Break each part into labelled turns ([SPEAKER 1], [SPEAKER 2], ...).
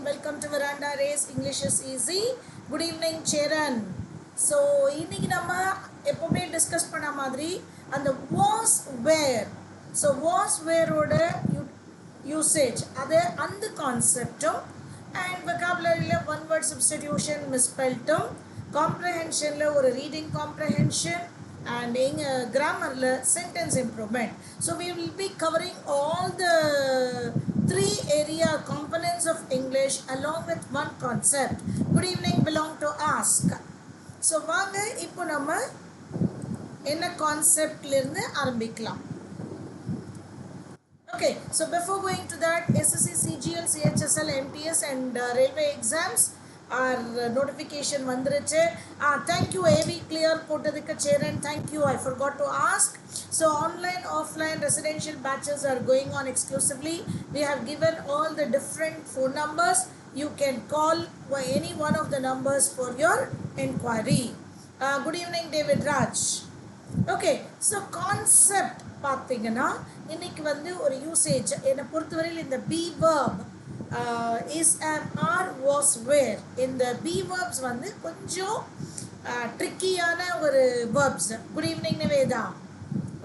[SPEAKER 1] welcome to Veranda Race. English is easy. Good evening, Charan. So, இன்னைக்கு நம்ம எப்பவுமே discuss பண்ண மாதிரி அந்த was where. So, was where ஓட usage அது அந்த கான்செப்டும் and vocabularyல one word substitution misspelltum, comprehensionல ஒரு reading comprehension and in grammarல sentence improvement. So we will be covering all the three area components of English along with one concept. Good evening belong to ask. So வாங்க இப்போ நம்ம என்ன கான்செப்ட்ல இருந்து ஆரம்பிக்கலாம். Okay, so before going to that, SSC CGL, CHSL, MTS and railway exams our notification vandiruchu. Thank you AV clear potadukku Charan, thank you. I forgot to ask. So online offline residential batches are going on exclusively. We have given all the different phone numbers. You can call any one of the numbers for your inquiry. Good evening David Raj. Okay, so concept பாத்தீங்கன்னா இன்னைக்கு வந்து ஒரு usage என்ன பொறுத்தவரையில் இந்த be verb is an or was where. இந்த be verbs வந்து கொஞ்சம் ட்ரிக்கியான ஒரு verbs. Good evening Niveda.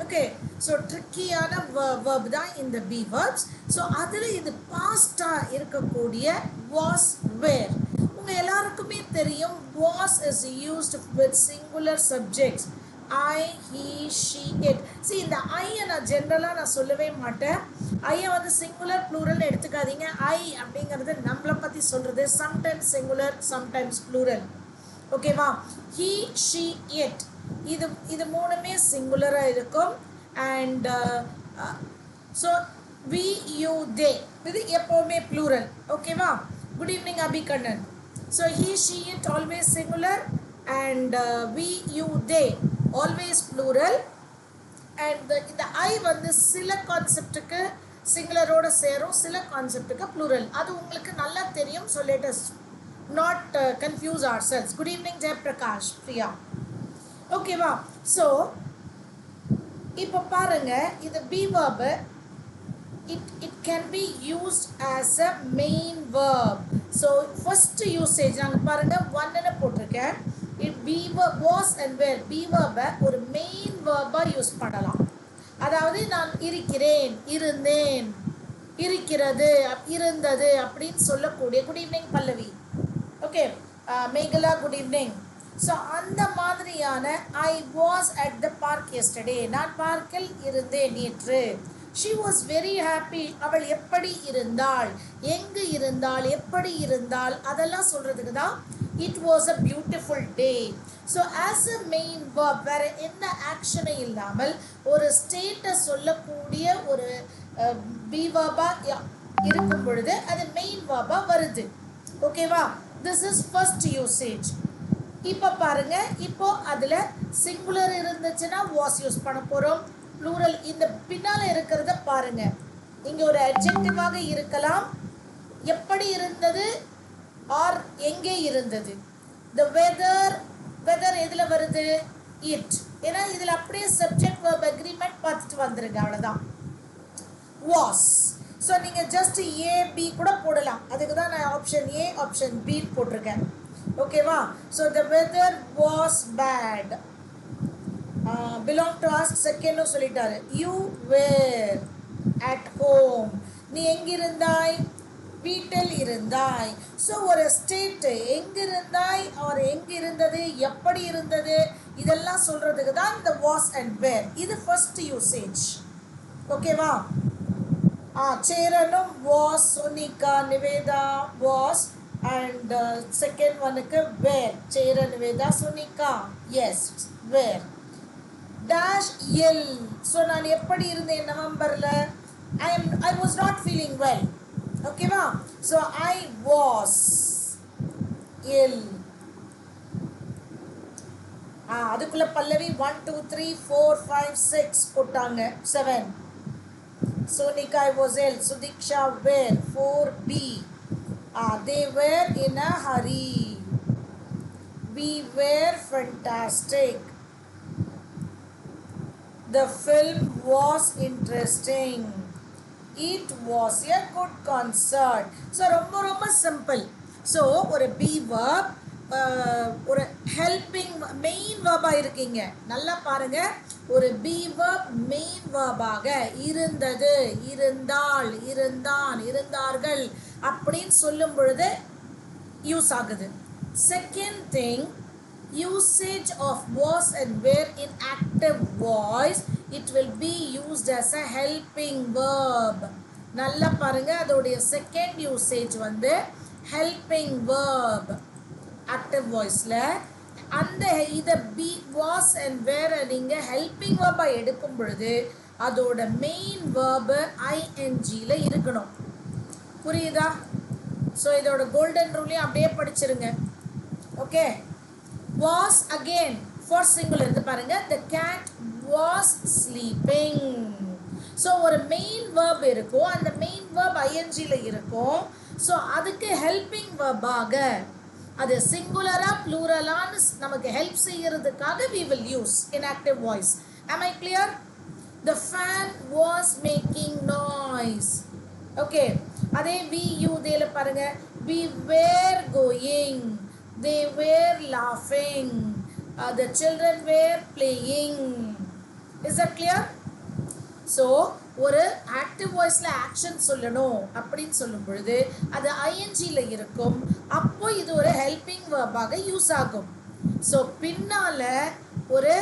[SPEAKER 1] Okay, so ட்ரிக்கியான verb தான் இந்த be verbs. So அதில் இது பாஸ்டா இருக்கக்கூடிய was where. உங்க எல்லாருக்குமே தெரியும் was is used with singular subjects. I, he, she, it. See, இந்த I நான் ஜென்ரலாக நான் சொல்லவே மாட்டேன். ஐயை வந்து சிங்குலர் ப்ளூரல் எடுத்துக்காதீங்க. ஐ அப்படிங்கிறது நம்மளை பற்றி சொல்கிறது. Sometimes singular sometimes plural. ஓகேவா? he, she, it. இது மூணுமே சிங்குலராக இருக்கும். And so we, you, they. இது எப்போவுமே ப்ளூரல். ஓகேவா? Good evening Abhikannan. So he, she, it always singular and we, you, they always plural. And the I வந்து சில கான்செப்ட்டுக்கு சிங்குலரோட சேரும், சில கான்செப்ட்டுக்கு plural. அது உங்களுக்கு நல்லா தெரியும். So let us not confuse ourselves. Good evening Jayaprakash, Priya. ஓகேவா? ஸோ இப்போ பாருங்க இது be verb. It can be used as a main verb. So first usage நாங்கள் பாருங்க ஒன்னு போட்டிருக்கேன். It be verb was and where be verb ஒரு main verb use பண்ணலாம். அதாவது நான் இருக்கிறேன், இருந்தேன், இருக்கிறது, இருந்தது அப்படின்னு சொல்லக்கூடிய. Good evening Pallavi. Okay Megala good evening. So அந்த மாதிரியான I was at the park yesterday, நான் பார்க்கில் இருந்தேன் நேற்று. she was very happy, அவள் எப்படி இருந்தாள், எங்கு இருந்தாள், எப்படி இருந்தாள், அதெல்லாம் சொல்றதுக்கு தான் it was a beautiful day. So as a main verb வேற என்ன ஆக்ஷனை இல்லாமல் ஒரு ஸ்டேட்டை சொல்லக்கூடிய ஒரு be verb இருக்கும் பொழுது அது மெயின் verb வருது. ஓகேவா? this is first usage. இப்போ பாருங்க, இப்போ அதுல சிங்குலர் இருந்துச்சுன்னா was யூஸ் பண்ண போறோம். ப்ளூரல் இந்த பின்னால இருக்கிறத பாருங்க. இங்க ஒரு அட்ஜெக்டிவாக இருக்கலாம், எப்படி இருந்தது ஆர் எங்கே இருந்தது. the weather எதுல வருது? it. ஏன்னா இதுல அப்படியே சப்ஜெக்ட் verb agreement பார்த்துட்டு வந்துருங்க, அவ்வளவுதான். was. ஸோ நீங்க ஜஸ்ட் ஏ பி கூட போடலாம். அதுக்கு தான் நான் ஆப்ஷன் ஏ ஆப்ஷன் பி போட்டிருக்கேன். ஓகேவா? So the weather was bad. belong to ask செகண்டும் சொல்லிட்டாரு. you were at home. நீ எங்கிருந்தாய்? வீட்டில் இருந்தாய். ஸோ ஒரு ஸ்டேட் எங்கிருந்தாய் ஆர் எங்கிருந்தது, எப்படி இருந்தது, இதெல்லாம் சொல்றதுக்கு தான் இந்த was and where. இது ஃபர்ஸ்ட் யூசேஜ். ஓகேவா? சேரனும் was, Sonika Nivetha was and second ஒன்னுக்கு where. சேர Nivetha Sonika. Yes where. dash ill. So நான் எப்படி இருந்தேன் நவம்பர்ல? I was not feeling well. ஓகேவா? So I was ill. அதுக்குள்ள பல்லவி 1 2 3 4 5 6 போட்டாங்க. 7. Sonika I was ill. Sudiksha were. 4B. They were in a hurry. We were fantastic. The film was interesting. It was a good concert. So ரொம்ப simple. So ஒரு be verb ஒரு helping main verb இருக்கீங்க. நல்லா பாருங்க. ஒரு be verb main verb ஆக இருந்தது, இருந்தாள், இருந்தான், இருந்தார்கள் அப்படினு சொல்லும் பொழுது யூஸ் ஆகுது. Second thing, usage of was and were in active voice, it will be used as a helping verb. நல்லா பாருங்க, அதோடைய second usage வந்து helping verb active voiceல. அந்த இத be was and were நீங்க helping verb எடுக்கும் பொழுது அதோட main verb ing ல இருக்கணும். புரியுதா? So இதோட golden rule அப்படியே படிச்சிருங்க. Okay. Was again for singular இருந்து பாருங்க, the cat was sleeping. So ஒரு main verb இருக்கும், அந்த main verb ing ல இருக்கும். So அதுக்கு helping verb ஆக அது சிங்குலரா ப்ளூரலான்னு நமக்கு ஹெல்ப் செய்யறதுக்காக we will use in active voice. Am I clear? The fan was making noise. Okay. அதே we you தேல பாருங்க, we were going, they were laughing, the children were playing. Is that clear? So ஒரு active வாய்ஸ்ல action சொல்லணும் அப்படின்னு சொல்லும் பொழுது அது ஐஎன்ஜில இருக்கும். அப்போ இது ஒரு ஹெல்பிங் வெர்பாக யூஸ் ஆகும். ஸோ பின்னால ஒரு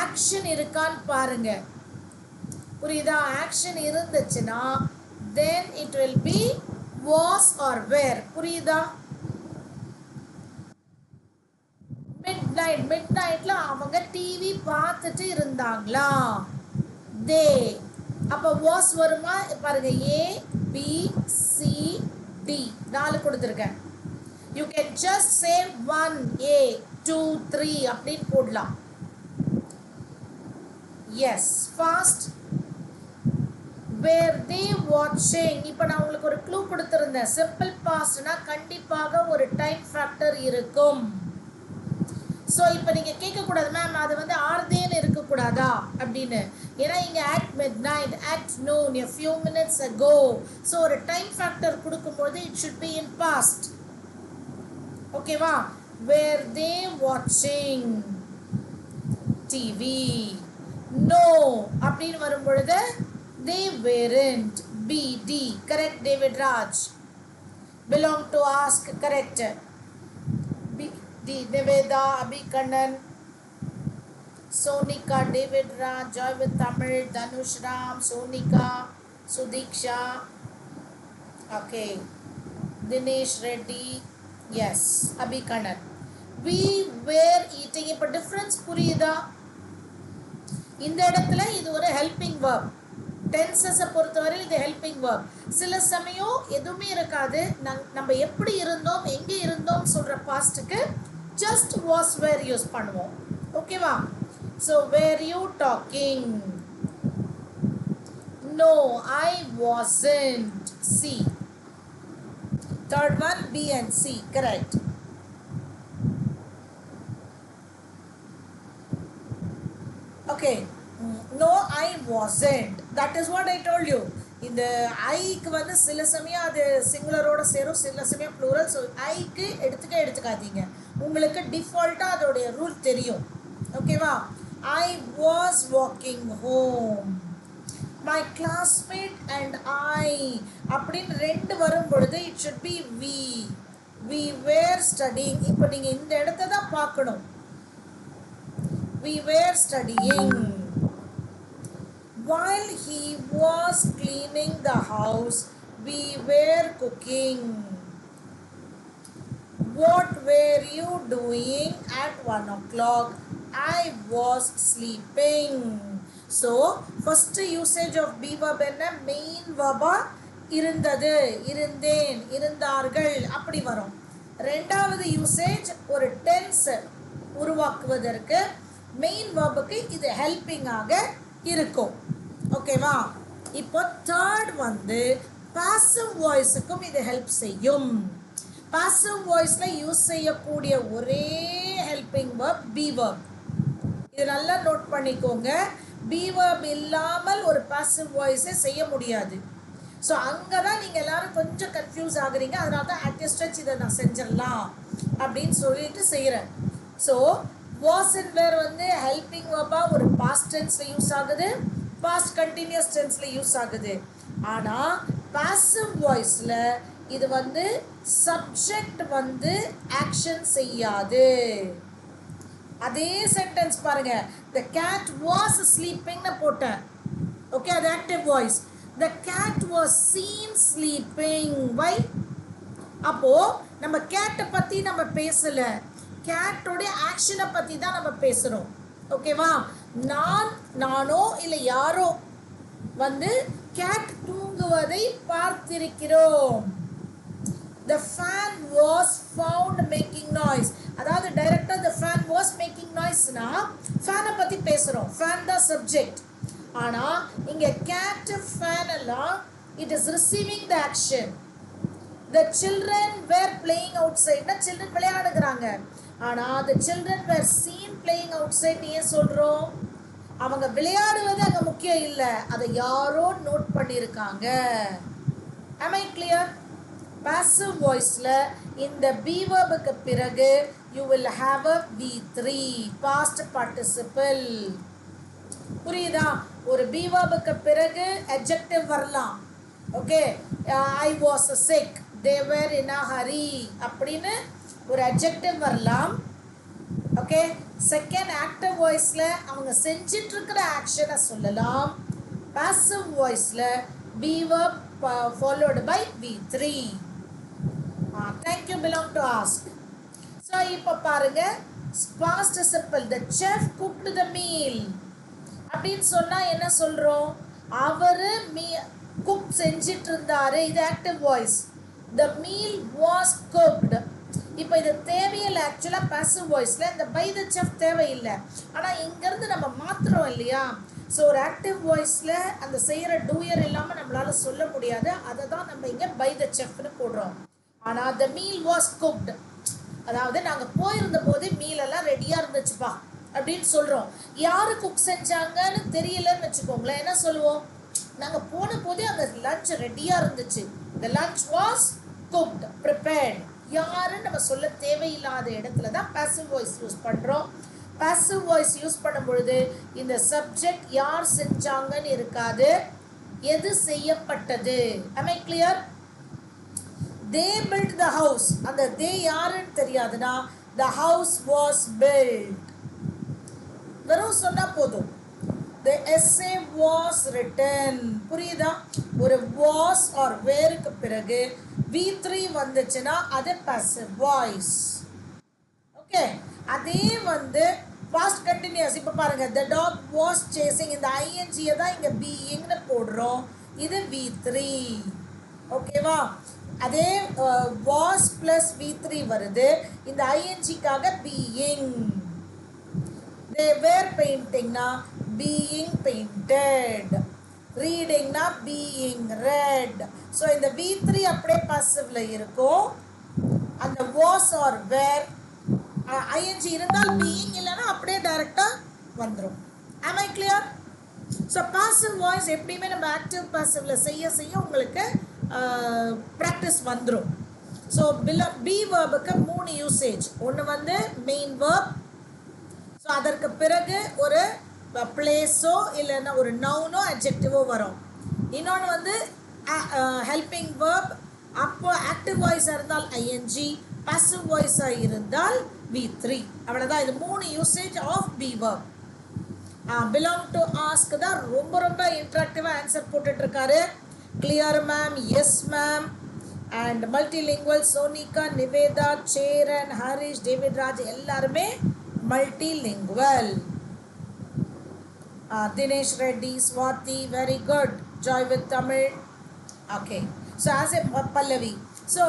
[SPEAKER 1] ஆக்ஷன் இருக்கான்னு பாருங்க. புரியுதா? ஆக்ஷன் இருந்துச்சுன்னா then it will be was or were. புரியுதா? midnightல அவங்க டிவி பார்த்துட்டு இருந்தாங்களா? they. அப்ப was வருமா பாருங்க, a b c d 4 கொடுத்திருக்கேன். you can just say 1 a 2 3 அப்படினு போடலாம். yes, fast. were they watching? இப்போ நான் உங்களுக்கு ஒரு க்ளூ கொடுத்திருந்தேன். சிம்பிள் பாஸ்ட்னா கண்டிப்பாக ஒரு டைம் ஃபேக்டர் இருக்கும். ஸோ இப்போ நீங்கள் கேட்கக்கூடாது மேம் அது வந்து ஆர்தேன்னு இருக்கக்கூடாதா அப்படின்னு. ஏன்னா இங்கே at midnight, at noon, a few minutes ago. So ஒரு டைம் ஃபேக்டர் கொடுக்கும்போது it should be in past. ஓகேவா? were they watching TV? no அப்படின்னு வரும் பொழுது they weren't. B D correct. David Raj belong to ask correct. B D Neveda Abhi Kannan Sonika David Raj Joy with Tamil Dhanush Ram Sonika Sudiksha. Okay, Dinesh Reddy. Yes, Abhi Kannan. We were eating. இப்போ difference புரியுதா? இந்த இடத்துல இது ஒரு helping verb. டென்சஸை பொறுத்தவரை இது helping verb. சில சமயம் எதுவுமே இருக்காது. நம்ம எப்படி இருந்தோம் எங்கே இருந்தோம் சொல்கிற பாஸ்ட்டுக்கு ஜஸ்ட் வாஸ் வேர் யூஸ் பண்ணுவோம். ஓகேவா? So were you talking? No I wasn't. C. Third one B and C. Correct. Okay. No, I wasn't. That is what I told you. இந்த ஐக்கு வந்து சில சமயம் அது சிங்குலரோட சேரும், சில சமயம் ப்ளூரல். ஸோ ஐக்கு எடுத்துக்காதீங்க. உங்களுக்கு டிஃபால்ட்டாக அதோடைய ரூல் தெரியும். ஓகேவா? I was walking home. My classmate and I அப்படின்னு ரெண்டு வரும் பொழுது it should be we. We were studying. இப்போ நீங்கள் இந்த இடத்த தான் பார்க்கணும். We were studying. While he was cleaning the house, we were cooking. What were you doing at 1 o'clock? I was sleeping. So, first usage of be verb என்ன? main verb இருந்தது, இருந்தேன், இருந்தார்கள் அப்படி வரும். ரெண்டாவது யூசேஜ் ஒரு டென்ஸ் உருவாக்குவதற்கு main verb-க்கு இது ஹெல்பிங்காக இருக்கும். ஓகேவா? இப்போ தேர்ட் வந்து பாசிவ் வாய்ஸுக்கும் இது ஹெல்ப் செய்யும். பாசிவ் வாய்ஸ்ல யூஸ் செய்யக்கூடிய ஒரே ஹெல்பிங் verb be verb. இது நல்லா நோட் பண்ணிக்கோங்க. be verb இல்லாமல் ஒரு passive voice செய்ய முடியாது. ஸோ அங்கே தான் நீங்கள் எல்லாரும் கொஞ்சம் கன்ஃபியூஸ் ஆகுறீங்க. அதனால தான் at a stretch இதை நான் செஞ்சிடலாம் அப்படின்னு சொல்லிட்டு செய்கிறேன். ஸோ was and were வந்து ஹெல்பிங் verb ஒரு past tenseல யூஸ் ஆகுது, past continuous tenseல யூஸ் ஆகுது. ஆனால் passive voiceல இது வந்து சப்ஜெக்ட் வந்து ஆக்ஷன் செய்யாது. அதே சென்டென்ஸ் பாருங்க, the cat was sleeping னு போட்டேன். ஓகே, அது active voice. the cat was seen sleeping. why? அப்போ நம்ம கேட்டை பற்றி நம்ம பேசலை, கேட்டோட ஆக்ஷனை பற்றி தான் நம்ம பேசுகிறோம். ஓகேவா? நானோ இல்லை யாரோ வந்து கேட் தூங்குவதை பார்த்திருக்கிறோம். The fan was found making noise. அதாவது டைரக்டா the fan was making noise னா ஃபேனை பற்றி பேசுகிறோம், ஃபேன் தான் சப்ஜெக்ட். ஆனால் இங்கே கேட் ஃபேன் எல்லாம் it is receiving the action. The children were playing outside னா children விளையாடுகிறாங்க. ஆனால் the children were seen playing outside ஏன் சொல்கிறோம்? அவங்க விளையாடுவது அங்கே முக்கியம் இல்லை, அதை யாரோ நோட் பண்ணியிருக்காங்க. am I clear? passive voiceல இந்த be verbுக்கு பிறகு you will have a V3 past participle. புரியுதா? ஒரு be verbுக்கு பிறகு adjective வரலாம். Okay, I was sick, they were in a hurry அப்படின்னு ஒரு adjective வரலாம். ஓகே, செகண்ட் ஆக்டிவ் வாய்ஸில் அவங்க செஞ்சிட்டு இருக்கிற ஆக்ஷனை சொல்லலாம். passive வாய்ஸில் be verb followed by V3. thank you belong to ask. So இப்போ பாருங்க, past simple, the chef cooked the meal அப்படின்னு சொன்னால் என்ன சொல்கிறோம்? அவர் குக் செஞ்சிட்டு இருந்தாரு, இது active voice. the meal was cooked. இப்போ இது தேவையில்லை, ஆக்சுவலாக passive வாய்ஸில் இந்த பை த செஃப் தேவையில்லை. ஆனால் இங்கேருந்து நம்ம மாற்றுறோம் இல்லையா? ஸோ ஒரு ஆக்டிவ் வாய்ஸில் அந்த செய்கிற டூயர் இல்லாமல் நம்மளால் சொல்ல முடியாது, அதை தான் நம்ம இங்கே பை த செஃப்னு போடுறோம். ஆனால் the meal was cooked, அதாவது நாங்கள் போயிருந்த போது மீலெல்லாம் ரெடியாக இருந்துச்சுப்பா அப்படின்னு சொல்கிறோம். யார் குக் செஞ்சாங்கன்னு தெரியலன்னு வச்சுக்கோங்களேன், என்ன சொல்லுவோம்? நாங்கள் போன போதே அங்கே லஞ்ச் ரெடியாக இருந்துச்சு, the lunch was cooked, prepared. யாருன்னு நம்ம சொல்ல தேவையில்லாத இடத்துல தான் passive voice யூஸ் பண்ணுறோம். passive voice யூஸ் பண்ணும் பொழுது இந்த சப்ஜெக்ட் யார் செஞ்சாங்கன்னு இருக்காது, எது செய்யப்பட்டது. am I clear? they built the house, அந்த they யாருன்னு தெரியாதுன்னா the house was built வெறும் சொன்னால் போதும். the essay was written. புரியுதா? ஒரு was or whereக்கு பிறகு V3 வந்துச்சுன்னா அது passive voice. ஓகே, அதே வந்து past continuous. இப்போ பாருங்க, the dog was chasing, இந்த ING தான் இங்கே beingனு போடுறோம், இது V3. ஓகேவா? அதே was plus V3 வருது, இந்த INGக்காக being. they were painting னா being painted, reading னா being read. ஸோ இந்த V3 அப்படியே பாசிவ்ல இருக்கும். அந்த was or were ING இருந்தால் being, இல்லைன்னா அப்படியே டைரெக்டாக வந்துடும். am I clear? So passive voice எப்படியுமே நம்ம ஆக்டிவ் பாசிவ்ல செய்ய செய்ய உங்களுக்கு ப்ராக்டிஸ் வந்துடும். So be verbுக்கு 3 usage. ஒன்று வந்து மெயின் verb, ஸோ அதற்கு பிறகு ஒரு பிளேஸோ இல்லைன்னா ஒரு நவுனோ அட்ஜெக்டிவோ வரும். இன்னொன்று வந்து ஹெல்பிங் verb, அப்போ ஆக்டிவ் வாய்ஸாக இருந்தால் ING, passive வாய்ஸாக இருந்தால் V3. அவ்வளோதான். இது 3 usage of be verb. belong to ask தான் ரொம்ப ரொம்ப இன்ட்ராக்டிவாக ஆன்சர் போட்டுட்ருக்காரு. Clear ma'am, yes ma'am, and multilingual Sonika, Niveda, Cheran, Harish, David Raj எல்லாருமே multilingual. Dinesh Reddy, Swathi, very good. Joy with Tamil. Okay, so as a Pallavi. So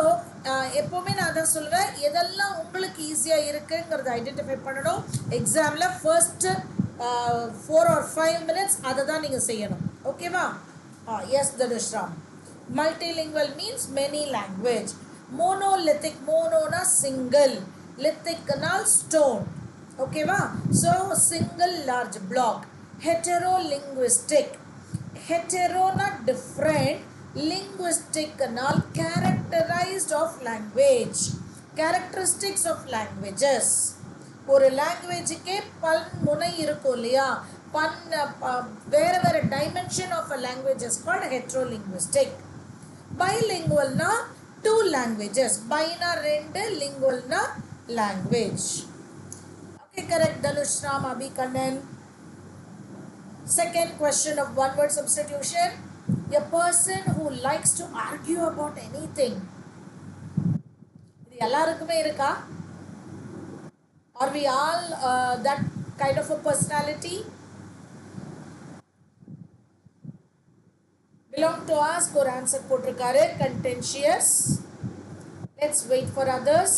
[SPEAKER 1] எப்போவுமே நான் அதை சொல்லுவேன், எதெல்லாம் உங்களுக்கு ஈஸியாக இருக்குங்கிறத ஐடென்டிஃபை பண்ணணும். எக்ஸாமில் ஃபர்ஸ்ட்டு 4 or 5 minutes அதை தான் நீங்கள் செய்யணும். ஓகேவா? Yes Dhanushram. Multilingual means many language. Monolithic, மோனோனா சிங்கிள், லித்திக்னால் ஸ்டோன். ஓகேவா? So single large block. heterolinguistic. Hetero not different, linguistic not characterized of language, characteristics of languages. ஒரு லாங்குவேஜுக்கே பன்முனை இருக்கும் இல்லையா, வேறு வேறு dimension of a language is called heterolinguistic. பைலிங்குவல்னா two languages, பைனா ரெண்டு, லிங்குவல்னா language. Okay, correct Dhanushram Abhikannan. Second question of one word substitution. A person who likes to argue about anything. இது எல்லாருக்குமே இருக்கா? Are we all that kind of a personality? Belong to us, ஒரு answer போட்டிருக்காரு, contentious. Let's wait for others.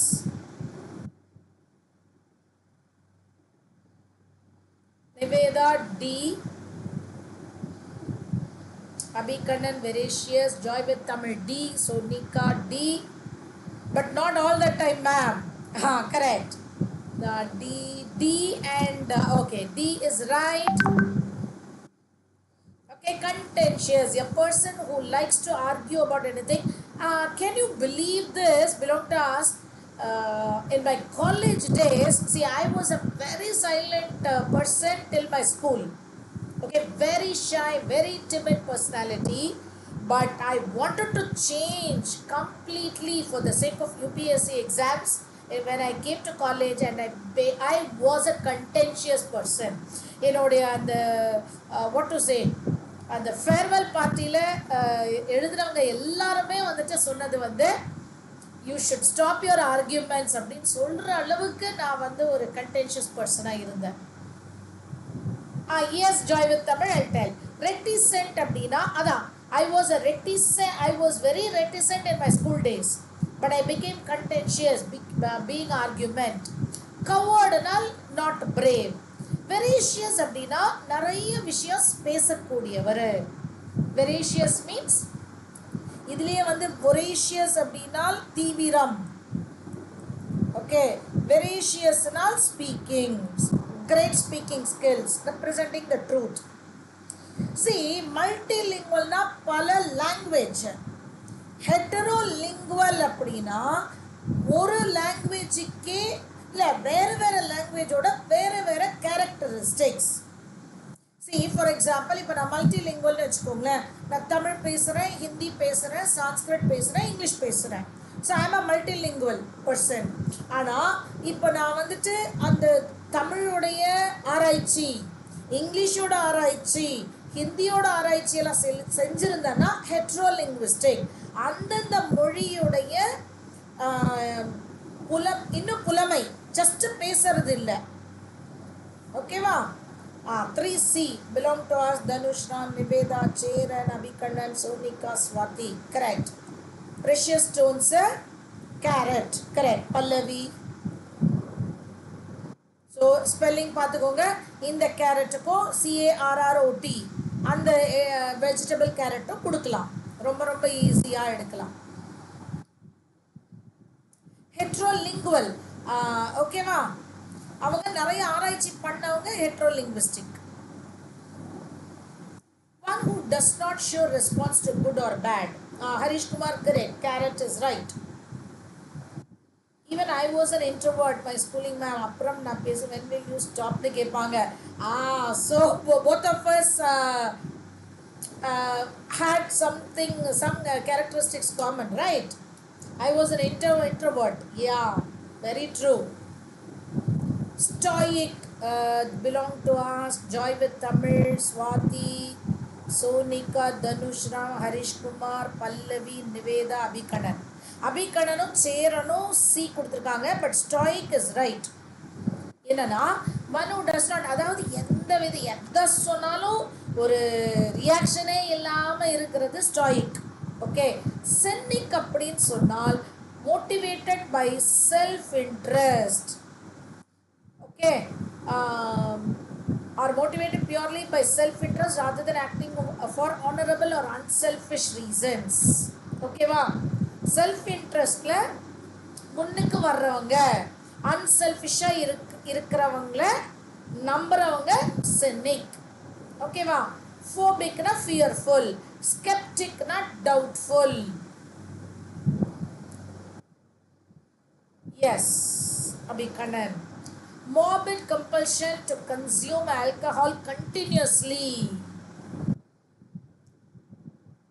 [SPEAKER 1] Niveda D. Abhikannan veracious, Joy with Tamil D, Sonika D, but not all the time ma'am. Correct. The D and okay, D is right. Okay, contentious, a person who likes to argue about anything. Can you believe this? Belong to us. In my college days, see, I was a very silent person till my school. Okay, very shy, very timid personality, but I wanted to change completely for the sake of UPSC exams. When I came to college and I was a contentious person. என்னுடைய அந்த what to say, அந்த farewell பார்ட்டியில் எழுதுகிறவங்க எல்லாருமே வந்துட்டு சொன்னது வந்து you should stop your arguments அப்படின்னு சொல்கிற அளவுக்கு நான் வந்து ஒரு கண்டென்ஷியஸ் பர்சனாக இருந்தேன். Yes, Joy with Tamil, I'll tell. Reticent அப்படின்னா அதான், I was very reticent in my school days, but I became contentious, being argument. Cowardனால் not brave. Veracious அப்படின்னா நிறைய விஷயம் பேசக்கூடியவர். Veracious means இதுலேயே வந்து voracious அப்படின்னால் தீவிரம். ஓகே, veraciousனால் speaking, great speaking skills, representing the truth. See, multilingual na pala language. Heterolingual அப்படினா ஒரு லாங்குவேஜுக்கே இல்லை வேறு வேறு லாங்குவேஜோட வேறு வேறு கேரக்டரிஸ்டிக்ஸ். See, for example, இப்போ நான் மல்டிலிங்குவல்னு வச்சுக்கோங்களேன், நான் தமிழ் பேசுகிறேன், ஹிந்தி பேசுகிறேன், சான்ஸ்கிரிட் பேசுகிறேன், இங்கிலீஷ் பேசுகிறேன். So I'm a multilingual person. ஆனால் இப்போ நான் வந்துட்டு அந்த தமிழோடைய ஆராய்ச்சி, இங்கிலீஷோட ஆராய்ச்சி, ஹிந்தியோட ஆராய்ச்சியெல்லாம் செஞ்சுருந்தேன்னா ஹெட்ரோலிங்குவிஸ்டிக். அந்தந்த மொழியுடைய இன்னும் புலமை, ஜஸ்ட் பேசுறது இல்லை. ஓகேவா? 3C belong to us. Dhanushram, Niveda, Cheran, Abhikannan, Sonika, Swati. Correct. Precious stones, carrot. Correct. Pallavi. So spelling பார்த்துக்கோங்க. இந்த கேரட்டுக்கும் CARROT அந்த வெஜிடபிள் கேரட்டும் கொடுக்கலாம். ரொம்ப ரொம்ப ஈஸியாக எடுக்கலாம். ஹெட்ரோலிங்குவல், ஓகேவா? அவங்க நிறைய ஆராய்ச்சி பண்ணவங்க ஹெட்ரோலிங்குவிஸ்டிக். One who does not show response to good or bad. Harish Kumar, correct. Carrot is right. Even I was an introvert. My schooling ma'am, apram na pesu, when will you stop the kepanga? So both of us had some characteristics common, right? I was an introvert. Yeah, very true. Stoic belong to us. Joy with Tamil, Swati, Sonika, Dhanushram, Harish Kumar, Pallavi, Niveda, Abhikannan. அபிகணனும் சேரனும் C கொடுத்துருக்காங்க, but stoic is right. என்னன்னா Manu does not, அதாவது எதை சொன்னாலும் ஒரு ரியாக்ஷனே இல்லாமல் இருக்கிறது ஸ்டாயிக். ஓகே, சென்னிக் அப்படின்னு சொன்னால் motivated by self interest. Okay, are motivated purely by self-interest rather than acting for honorable or unselfish reasons. ஓகேவா? செல்ஃப் இன்ட்ரெஸ்டில் முன்னுக்கு வர்றவங்க, அன்செல்ஃபிஷாக இருக்கிறவங்கள நம்புறவங்க சென்னிக். ஓகேவா? ஃபோபிக்னா fearful, skepticனா doubtful. Yes, Abhikanan. Morbid compulsion to consume alcohol continuously.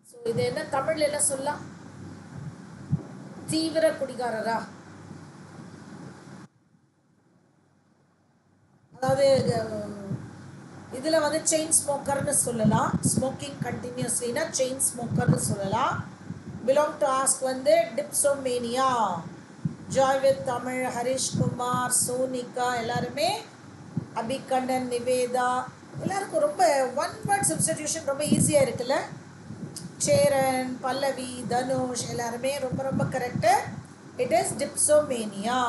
[SPEAKER 1] So இது என்ன தமிழ்ல என்ன சொல்லலாம்? தீவிர குடிகாரரா? அதாவது இதுல வந்து செயின் ஸ்மோக்கர்னு சொல்லலாம். ஸ்மோக்கிங் கண்டினியூஸ்லினா செயின் ஸ்மோக்கர்னு சொல்லலாம். பிலாங் டு ஆஸ்க் வந்து டிப்சோமேனியா. ஜாய் வித் தமிழ், ஹரிஷ் குமார், சோனிகா எல்லாருமே, அபிகண்டன், நிவேதா எல்லாருக்கும் ரொம்ப ஒன் வேர்ட் சப்ஸ்டிடியூஷன் ரொம்ப ஈஸியாக இருக்குல்ல. சேரன், பல்லவி, தனுஷ் எல்லாருமே ரொம்ப ரொம்ப correct. It is dipsomania.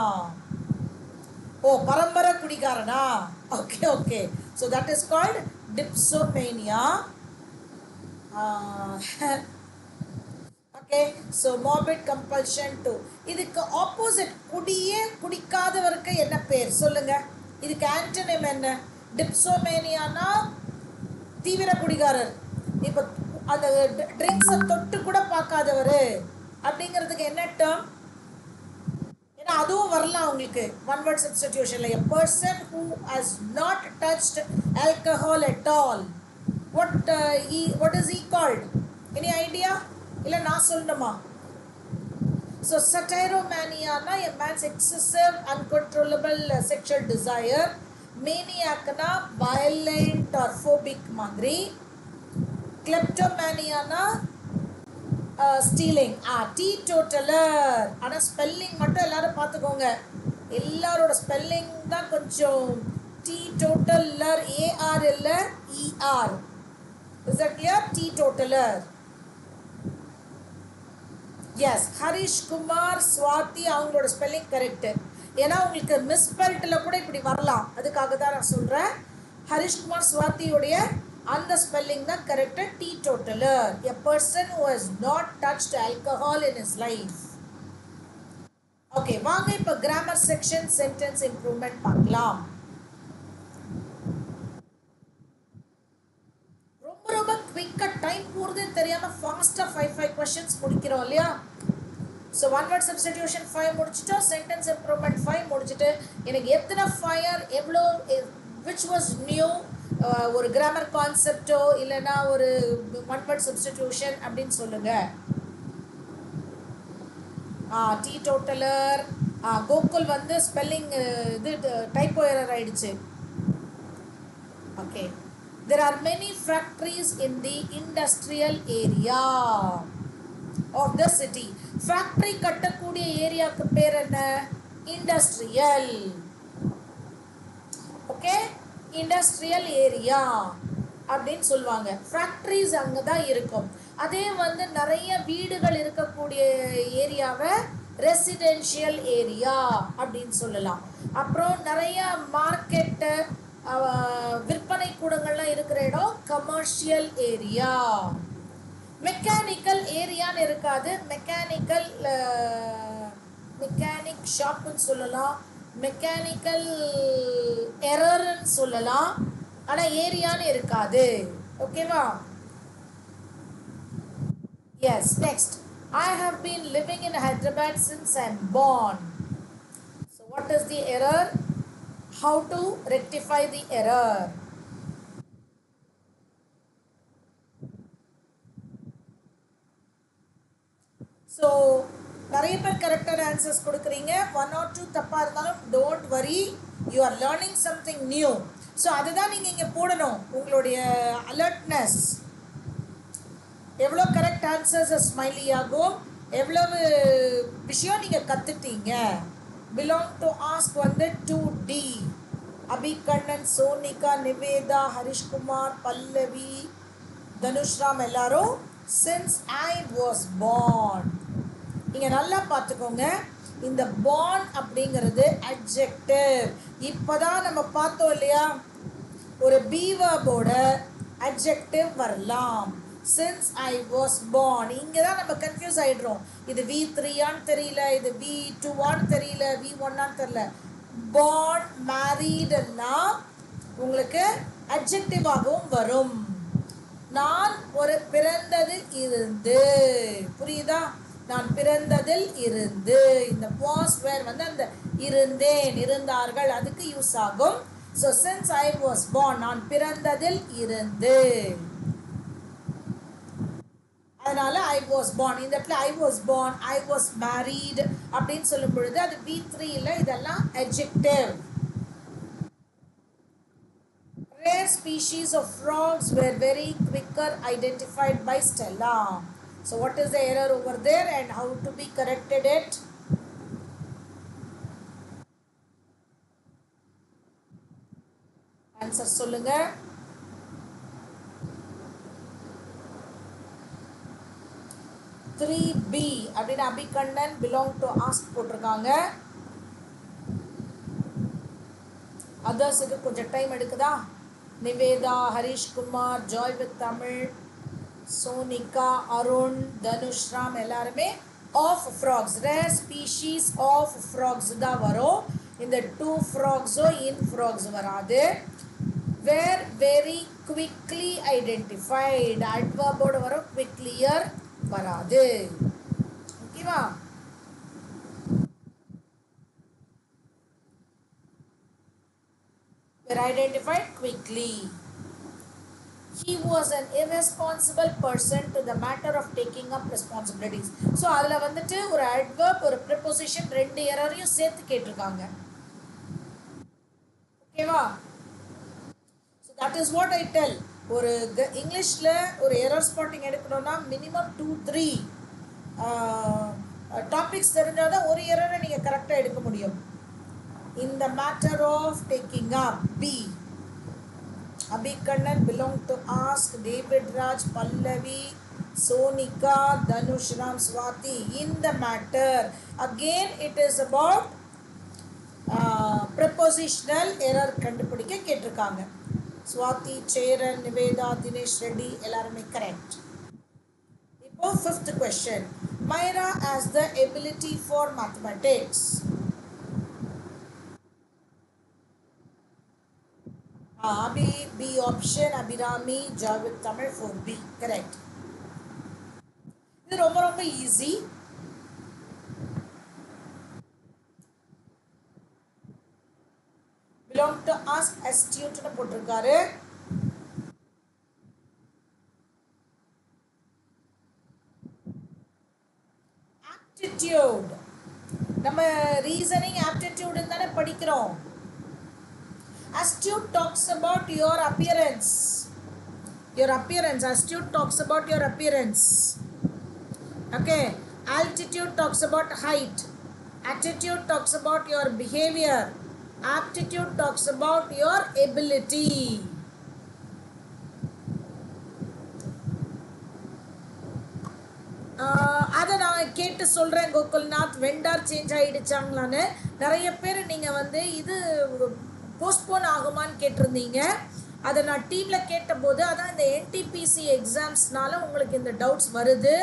[SPEAKER 1] Oh, பரம்பரை குடிகாரனா? Okay okay. So that is called dipsomania. Okay. So morbid compulsion to. இதுக்கு ஆப்போசிட் குடியே குடிக்காதவருக்கு என்ன பேர் சொல்லுங்க? இதுக்கு ஆன்டனிம் என்ன? டிப்சோமேனியானா தீவிர குடிகாரர். இப்போ அந்த ட்ரிங்க்ஸை தொட்டு கூட பார்க்காதவர் அப்படிங்கிறதுக்கு என்ன டேர்ம்? ஏன்னா அதுவும் வரலாம் உங்களுக்கு ஒன் வேர்ட் சப்ஸ்டிடியூஷன்ல. a person who has not touched alcohol at all, what is he called? Any idea? இல்ல நான் சொல்லணுமா? So satyromania na a man's excessive uncontrollable sexual desire. Maniac na violent or phobic மாதிரி. Kleptomania na stealing. Teetotaller. ஆனால் spelling மட்டும் எல்லாரும் பார்த்துக்கோங்க. எல்லாரோட spelling தான் கொஞ்சம் டீடோட்டலர், ஏஆர் இல்லை ER. Is that clear? Teetotaller. Yes, Harish Kumar, Swathi அவங்களோட ஸ்பெல்லிங் கரெக்டு. ஏன்னா உங்களுக்கு மிஸ்பெல்ட்டில் கூட இப்படி வரலாம், அதுக்காக தான் நான் சொல்கிறேன். ஹரிஷ் குமார், ஸ்வாதியோடைய அந்த ஸ்பெல்லிங் தான் correct. டீடோட்டலர், a person who has not touched alcohol in his life. Okay, வாங்க இப்போ கிராமர் செக்ஷன் சென்டென்ஸ் இம்ப்ரூவ்மெண்ட் பார்க்கலாம். ரொம்ப ரொம்ப குவிக்காக டைம் போகிறதே தெரியாமல் ஃபாஸ்ட்டாக 5 கொஸ்டின்ஸ் முடிக்கிறோம் இல்லையா? ஸோ ஒன் வேர்ட் சப்ஸ்டிடியூஷன் 5 முடிச்சுட்டோம், சென்டென்ஸ் இம்ப்ரூவ்மெண்ட் 5 முடிச்சுட்டு எனக்கு எத்தனை ஃபயர், எவ்வளோ, விச் வாஸ் நியூ, ஒரு கிராமர் கான்செப்டோ இல்லைன்னா ஒரு ஒன் வேர்ட் சப்ஸ்டிடியூஷன் அப்படின்னு சொல்லுங்க. டீடோட்டலர். கோகுல் வந்து ஸ்பெல்லிங் இது டைப்போ எரர் ஆயிடுச்சு. Okay. there are many factories in the industrial area of the city. Factory கட்டக்கூடிய ஏரியாவுக்கு பேர் என்ன? இண்டஸ்ட்ரியல். ஓகே, இண்டஸ்ட்ரியல் ஏரியா அப்படின்னு சொல்லுவாங்க. ஃபேக்ட்ரிஸ் அங்கே தான் இருக்கும். அதே வந்து நிறைய வீடுகள் இருக்கக்கூடிய ஏரியாவை ரெசிடென்ஷியல் ஏரியா அப்படின்னு சொல்லலாம். அப்புறம் நிறைய மார்க்கெட்டு, விற்பனை கூடங்கள்லாம் இருக்கிற இடம் கமர்ஷியல் ஏரியா. மெக்கானிக்கல் ஏரியான்னு இருக்காது. மெக்கானிக் ஷாப்புன்னு சொல்லலாம், மெக்கானிக்கல் எரர்ன்னு சொல்லலாம், ஆனால் ஏரியான்னு இருக்காது. ஓகேவா? Yes. Next, I have been living in Hyderabad since I am born. So what is the error? How to rectify the error? So நிறைய பேர் கரெக்டான ஆன்சர்ஸ் கொடுக்குறீங்க. 1 or 2 தப்பாக இருந்தாலும் don't worry, you are learning something new. So அதுதான் நீங்கள் இங்கே போடணும், உங்களுடைய அலர்ட்னஸ். எவ்வளோ கரெக்ட் ஆன்சர்ஸை ஸ்மைலி ஆகும், எவ்வளவு விஷயம் நீங்கள் கற்றுட்டீங்க. பிலாங் டு ஆஸ்க் வந்து 2D. அபிகண்ணன், சோனிகா, நிவேதா, ஹரிஷ்குமார், பல்லவி, தனுஷ்ராம் எல்லாரும் since I was born. இங்கே நல்லா பார்த்துக்கோங்க, இந்த born அப்படிங்கிறது adjective. இப்போ தான் நம்ம பார்த்தோம் இல்லையா, ஒரு be verb-ஓட adjective வரலாம். since I was born. இங்கே தான் நம்ம கன்ஃபியூஸ் ஆகிடுறோம். இது V3ஆன்னு தெரியல, இது V2ஆன்னு தெரியல, V1ஆன்னு தெரியல. born, marriedனா உங்களுக்கு adjective ஆகவும் வரும். நான் ஒரு பிறந்ததில் இருந்து, புரியுதா? நான் பிறந்ததில் இருந்து, இந்த was were வந்து அந்த இருந்தேன் இருந்தார்கள் அதுக்கு யூஸ் ஆகும். So since I was born, நான் பிறந்ததில் இருந்து, அதனால I was born. இந்த இடத்துல I was born, I was married அப்படின்னு சொல்லும் பொழுது அது V3 இல்ல, இதெல்லாம் adjective. Rare species of frogs were very quicker identified by Stella. So what is the error over there and how to be corrected it? Answer சொல்லுங்க. B அப்படின்னு அபிகண்ணன் belong to ask போட்டிருக்காங்க. அதர்ஸுக்கு கொஞ்சம் டைம் எடுக்குதா? Niveda, Harish Kumar, Joy with Tamil, Sonika, Arun, Dhanushram எல்லாருமே of frogs, rare species of frogs தான் வரும். இந்த 2 ஃப்ராக்ஸோ இன் ஃப்ராக்ஸ் வராது. வேர் வெரி குவிக்லி ஐடென்டிஃபைடு அட்வர்போடு வரும், குவிக்லியர் வராது. ஓகேவா? were identified quickly. He was an irresponsible person to the matter of taking up responsibilities. So அதில் வந்துட்டு ஒரு adverb ஒரு preposition 2 எரரையும் சேர்த்து கேட்டிருக்காங்க. ஓகேவா? So that is what I tell. ஒரு இங்கிலீஷில் ஒரு எரர் ஸ்பாட்டிங் எடுக்கணும்னா மினிமம் 2-3 டாபிக்ஸ் தெரிஞ்சால் தான் ஒரு எரரை நீங்கள் கரெக்டாக எடுக்க முடியும். In the matter of taking up, B. Abhikannan belong to ask, David Raj, Pallavi, Sonika, Dhanushram, Swati. In the matter, again it is about prepositional error கண்டுபிடிக்க கேட்டிருக்காங்க. Swati, Cheran, Niveda, Dinesh Reddy எல்லாருமே correct. இப்போ 5th question. Myra has the ability for mathematics. Abhi, B option, Abhirami, Javed, Tamil, 4B. Correct. இது ரொம்ப ரொம்ப easy. Belong to ask, astute னு போட்டிருக்காரு. Aptitude. நம்ம reasoning aptitude தானே படிக்கிறோம். Astute talks about your appearance. Your appearance. Astute talks about your appearance. Okay. Altitude talks about height. Attitude talks about your behavior. Aptitude talks about your ability. அதை நான் கேட்டு சொல்கிறேன் Gokulnath. Vendor change ஆகிடுச்சாங்களான்னு நிறைய பேர் நீங்கள் வந்து இது போஸ்ட்போன் ஆகுமான்னு கேட்டிருந்தீங்க. அதை நான் டீமில் கேட்டபோது அதான் இந்த NTPC எக்ஸாம்ஸ்னால உங்களுக்கு இந்த டவுட்ஸ் வருது.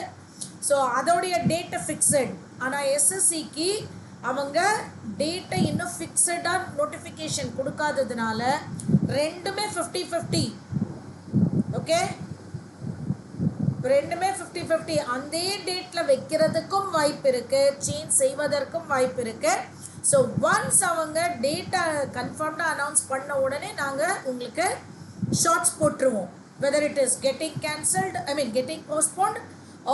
[SPEAKER 1] ஸோ அதோடைய டேட்டை ஃபிக்ஸட். ஆனால் SSCக்கு அவங்க டேட்டை இன்னும் ஃபிக்ஸடாக நோட்டிஃபிகேஷன் கொடுக்காததுனால ரெண்டுமே 50-50. ஓகே, ரெண்டுமே 50-50. அந்த டேட்டில் வைக்கிறதுக்கும் வாய்ப்பு இருக்குது, சேஞ்ச் செய்வதற்கும் வாய்ப்பு இருக்குது. ஸோ ஒன்ஸ் அவங்க டேட்டா கன்ஃபார்ம்டாக அனௌன்ஸ் பண்ண உடனே நாங்கள் உங்களுக்கு ஷார்ட்ஸ் போட்டுருவோம். Whether it is getting cancelled, getting postponed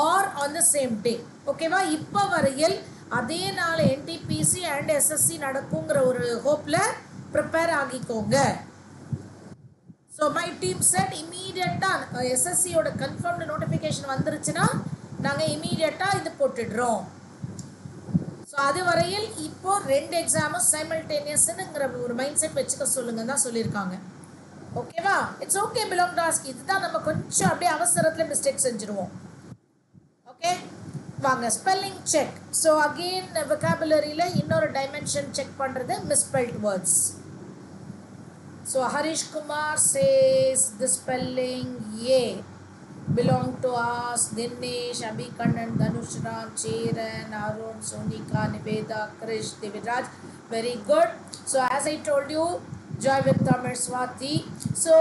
[SPEAKER 1] or on the same day. ஓகேவா? இப்போ வரையில் அதே நாள் NTPC அண்ட் SSC நடக்குங்கிற ஒரு ஹோப்பில் ப்ரிப்பேர் ஆகிக்கோங்க. ஸோ மை டீம் செட் இமீடியட்டாக SSCயோட கன்ஃபார்ம்டு நோட்டிஃபிகேஷன் வந்துருச்சுன்னா நாங்கள் இமீடியட்டாக இது போட்டுடுறோம். ஸோ அது வரையில் இப்போ 2 எக்ஸாமும் சைமல்டேனியஸ்னுங்கிற ஒரு மைண்ட் செட் வச்சுக்க சொல்லுங்கன்னு தான் சொல்லியிருக்காங்க. ஓகேவா? It's okay belong task. இதுதான் நம்ம கொஞ்சம் அப்படியே அவசரத்தில் மிஸ்டேக் செஞ்சுருவோம். ஓகே வாங்க ஸ்பெல்லிங் செக். ஸோ அகெயின் vocabularyல இன்னொரு டைமென்ஷன் செக் பண்ணுறது misspelled words. So Harish Kumar says the spelling A belong to us, Dinesh, Abhikannan, Dhanushram, Cheran, Arun, Sonika, Niveda, Krish, Deviraj. Very good. So as I told you, Joy with Tamil Swati. So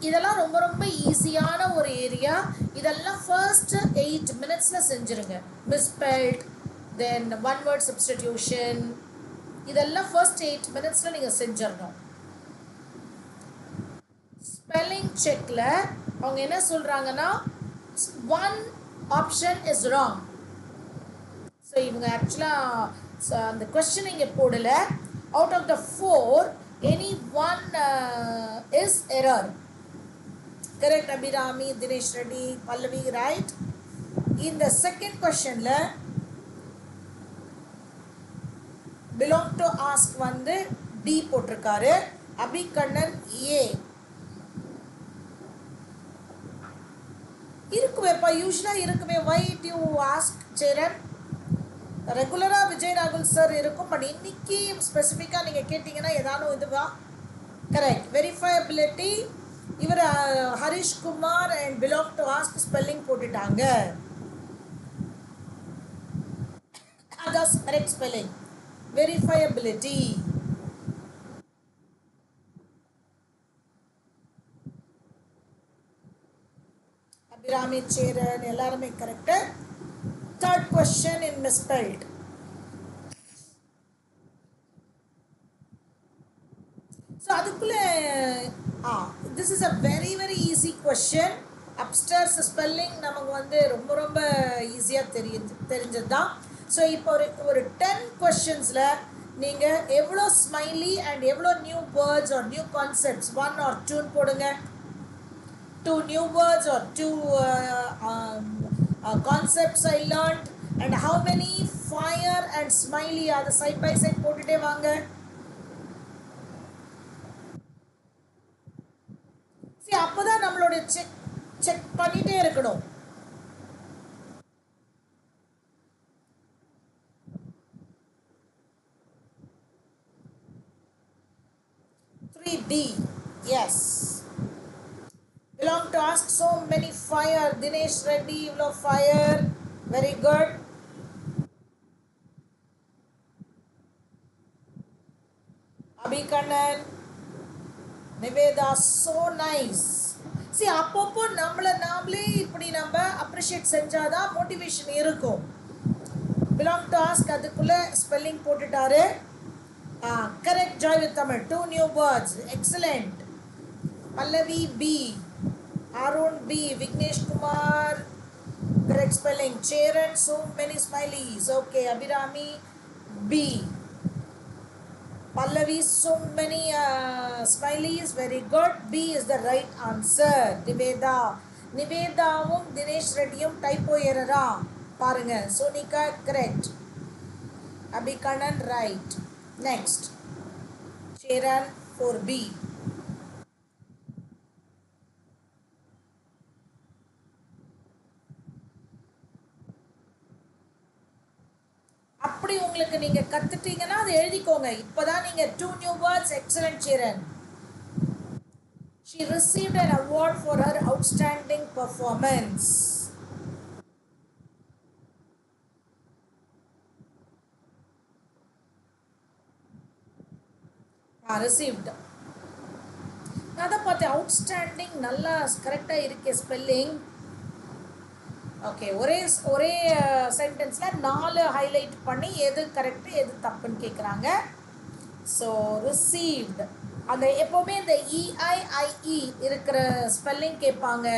[SPEAKER 1] இதெல்லாம் ரொம்ப ரொம்ப ஈஸியான ஒரு area. இதெல்லாம் first 8 minutesல செஞ்சிருங்க. Misspelled, then one word substitution, இதெல்லாம் first 8 minutesல நீங்க செஞ்சிரணும். Spelling செக்ல அவங்க என்ன சொல்றாங்கன்னா one option is wrong. So இவங்க ஆக்சுவலா அந்த கொஸ்டின் இங்க போடல. Out of the 4 any one is error. Correct Abhirami, Dinesh Reddy, Pallavi, right? In the second question la belong to ask வந்து D போட்டிருக்காரு. அபிகண்ணன் A. இருக்குமேப்பா, யூஸ்வலா இருக்குமே. Why do you ask Cheran? ரெகுலரா விஜய் ராகுல் சார் இருக்கும். பட் இன்னைக்கு ஸ்பெசிஃபிக்கா நீங்க கேட்டீங்கன்னா ஏதானும் இதுவா? கரெக்ட். வெரிஃபயபிலிட்டி இவர் Harish Kumar and belong to ask spelling போட்டுட்டாங்க. அதான் கரெக்ட் ஸ்பெல்லிங். வெரிஃபயபிலிட்டி. அபிராமி சேரன் எல்லாருமே correct. Third question in misspelled. So அதுக்குள்ள this is a very very easy question. Upstairs spelling நமக்கு வந்து ரொம்ப ரொம்ப ஈஸியா தெரிஞ்சதுதான். ஸோ இப்போ ஒரு 10 questions-ல நீங்க எவ்வளோ ஸ்மைலி அண்ட் எவ்வளோ new words R new concepts 1 or 2 போடுங்க. 2 new words or 2 concepts I learned, and how many fire and smiley are the side by side போட்டுட்டே வாங்க. see அப்பதான் நம்மளோட செக் பண்ணிட்டே இருக்கணும். D. Yes. Belong to ask so many fire. Dinesh Reddy, you know fire. Very good. Abhikanan, Niveda, so nice. See, அப்பப்போ நாமளே இப்படி நம்ம அப்ரிஷியேட் செஞ்சாதான் மோட்டிவேஷன் இருக்கும். Belong to ask அதுக்குள்ள spelling போட்டுட்டாரு. Correct Joy with Tamil. 2 new words. Excellent. Pallavi B. Arun B. Vignesh Kumar. Correct spelling. Charan, so many smileys. Okay. Abhirami B. Pallavi, so many smileys. Very good. B is the right answer. Nivedavum Dinesh Reddiyum typo error. Parunga. Sonika correct. Abhikanan right. Next. Charan 4B. அப்படி உங்களுக்கு நீங்க கத்துட்டீங்கன்னா அதை எழுதிக்கோங்க. இப்பதான் நீங்க 2 new words. Excellent Charan. She received an award for her outstanding performance. Received. அதை பார்த்து outstanding நல்லா கரெக்டாக இருக்கு ஸ்பெல்லிங். ஓகே, ஒரே சென்டென்ஸில் 4 ஹைலைட் பண்ணி எது கரெக்டு எது தப்புன்னு கேட்குறாங்க. ஸோ ரிசீவ்டு அந்த எப்போவுமே இந்த இஐஐஇ இருக்கிற ஸ்பெல்லிங் கேட்பாங்க.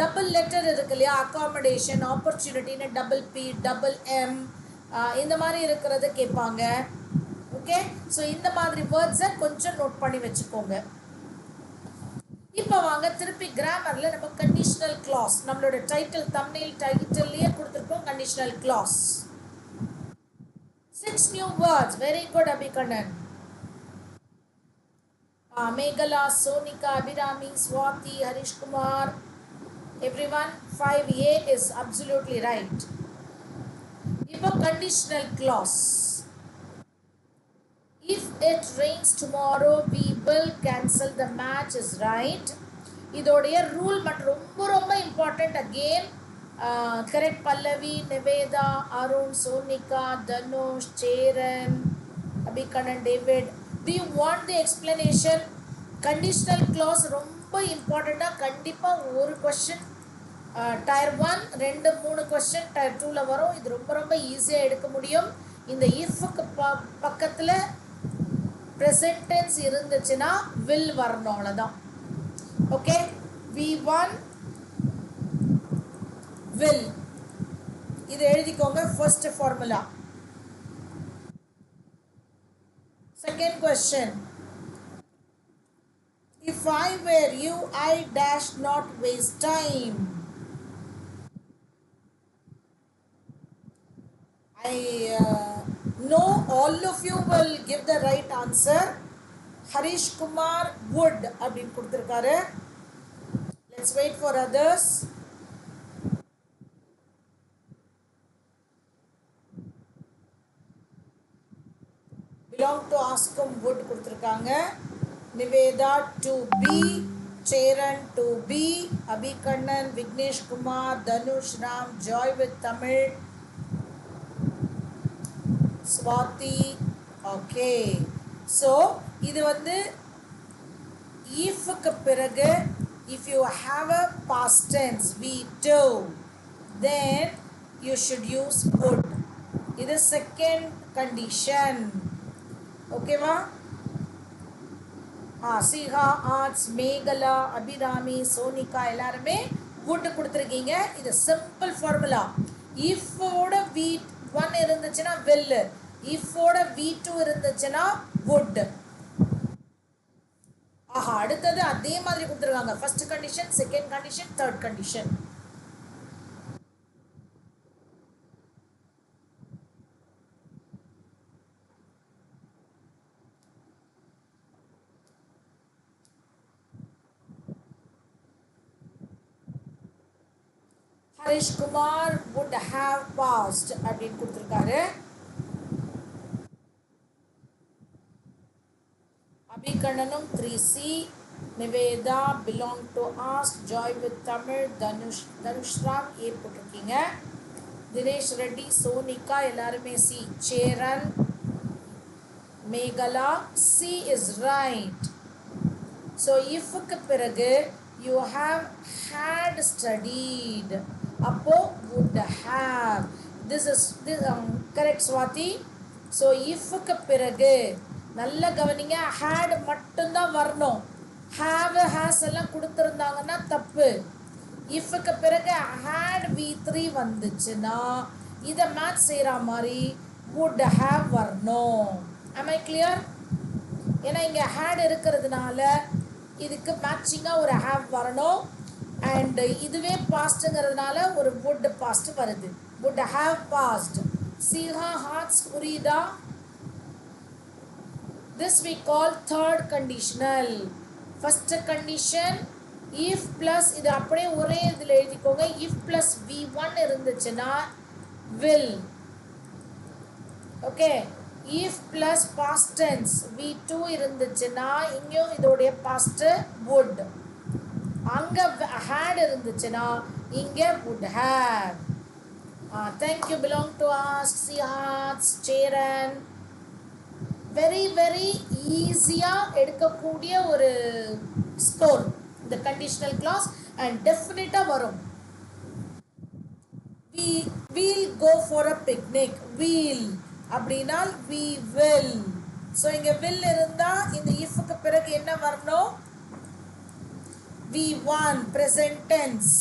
[SPEAKER 1] டபுள் லெட்டர் இருக்கு இல்லையா, அகாமடேஷன், ஆப்பர்ச்சுனிட்டின்னு டபுள் பி டபுள் எம் இந்த மாதிரி இருக்கிறத கேட்பாங்க. ஓகே, ஸோ இந்த மாதிரி வேர்ட்ஸை கொஞ்சம் நோட் பண்ணி வச்சுக்கோங்க. இப்போ வாங்க திருப்பி கிராமரில் நம்ம கண்டிஷனல் கிளாஸ், நம்மளோட டைட்டில் தம்ப்நெயில் டைட்டில்லையே கொடுத்துருக்கோம் conditional clause. 6 new words. Very good Abhikanan. Meghala, Sonika, Abhirami, Swati, Harish Kumar, everyone. 5A is absolutely right. இப்போ conditional clause. If it rains tomorrow, we will cancel the match is right. இதோடைய rule மற்றும் ரொம்ப ரொம்ப important. Again correct. Pallavi, Niveda, Arun, Sonika, Dhanush, Cheran, Abhikannan, David. Do you want the explanation? Conditional clause ரொம்ப இம்பார்ட்டண்டா கண்டிப்பா ஒரு question tyre 1 ரெண்டு மூணு क्वेश्चन டயர் 2ல வரும். இது ரொம்ப ரொம்ப ஈஸியா எடுக்க முடியும். இந்த ifக்கு பக்கத்துல present tense இருந்துச்சுனா will வரணும் அவ்வளவுதான். ஓகே, v1 will இது எழுதிக்கோங்க. first formula. Second question. If I were you, I dash not waste time. I know all of you will give the right answer. Harish Kumar would அப்படின்னு கொடுத்திருக்காரு. Let's wait for others. Belong to Askum would கொடுத்திருக்காங்க. Niveda to be, Cheran to be, Abhikannan, Vignesh Kumar, Dhanush Ram, Joy with Tamil, Swati. Okay, so இது வந்து ifக்கு பிறகு if you have a past tense V2 then you should use would. இது second condition. Okay va? Siha, Arts, Meghala, Abhirami, Sonika எல்லாருமே would கொடுத்திருக்கீங்க. இது simple formula. if ஓட v1 இருந்துச்சுனா will, if ஓட v2 இருந்துச்சுனா would. அடுத்தது அதே மாதிரி கொடுத்திருக்காங்க. first condition, second condition, third condition. Harish Kumar would have passed அப்படின்னு கொடுத்திருக்காரு. Abhikananum 3C, Niveda belong to ask, Joy with Tamil, Dhanush Ram A போட்டிருக்கீங்க. Dinesh Reddy, Sonika எல்லாருமே C. Cheran, Meghala, C is right. So ifக்கு பிறகு you have had studied, அப்போ would have. This is correct Swati. So ifக்கு பிறகு நல்ல கவனிங்க, had மட்டும்தான் வரணும். have has எல்லாம் கொடுத்திருந்தாங்கன்னா தப்பு. ifக்கு பிறகு had v3 வந்துச்சுன்னா இதை மேட்ச் செய்கிற மாதிரி would have வரணும். am I clear? ஏன்னா இங்கே had இருக்கிறதுனால இதுக்கு மேட்சிங்காக ஒரு have வரணும். அண்ட் இதுவே பாஸ்ட்டுங்கிறதுனால ஒரு would past வருது. would have passed. Siha, hearts, Urida. This we call third conditional. First condition, if plus இது அப்படியே ஒரே இதில் எழுதிக்கோங்க. if plus v1 இருந்துச்சுன்னா will. Okay, if plus past tense v2 இருந்துச்சுன்னா இங்கேயும் இதோடைய past would. அங்கே had இருந்துச்சுன்னா இங்கே would have. Thank you. Belong to us. See hearts, Cheran. Very very ஈஸியாக எடுக்கக்கூடிய ஒரு ஸ்கோர் இந்த கண்டிஷனல் கிளாஸ் அண்ட் டெஃபினட்டாக வரும். we'll go for a picnic. we'll அப்படினால் we will. ஸோ இங்கே will இருந்தால் இந்த ifக்கு பிறகு என்ன வரணும்? v1 present tense.